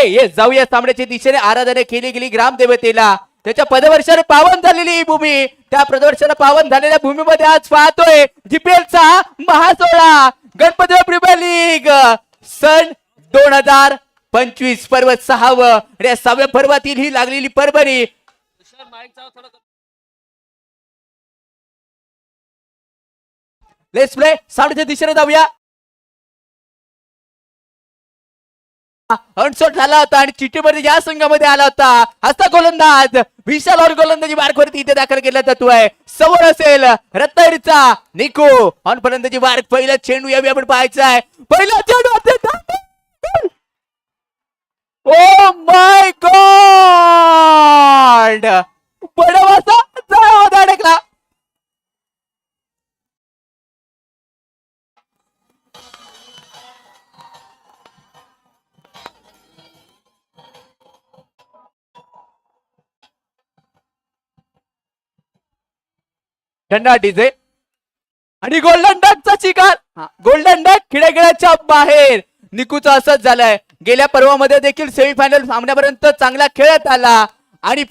ये जाऊया सामन्याच्या दिशेने आराधना केली गेली ग्रामदेवतेला त्याच्या पदवर्षाने पावन झालेली ही भूमी त्या पदवर्षाने पावन झालेल्या भूमीमध्ये आज पाहतोय जीपीएलचा महासोहळा गणपती प्रीमियर लीग सन 2025 पर्व 6व आणि या 6व्या पर्वातील ही लागलेली परभणी लेट्स प्ले सामन्याच्या दिशेने जाऊया अनशॉट झाला होता आणि चिठ्ठीमध्ये या संघामध्ये आला होता हस्ता गोलंदाज विशाल और गोलंदाजी मार्कवरती इथे दाखल केला जातोय समोर असेल रत्नागिरीचा निको ऑन फलंदाजी मार्क पहिला चेंडू यावेळी आपण पाहायचा आहे पहिला चेंडू ओ माय गॉड बडवासा जाळ्यामध्ये अडकला थंडा डीजे आणि गोल्डन डकचा शिकार गोल्डन डक खिळ्याच्या बाहेर निकूचा असंच झालंय गेल्या पर्वामध्ये देखील सेमीफायनल सामन्यापर्यंत चांगला खेळत आला आणि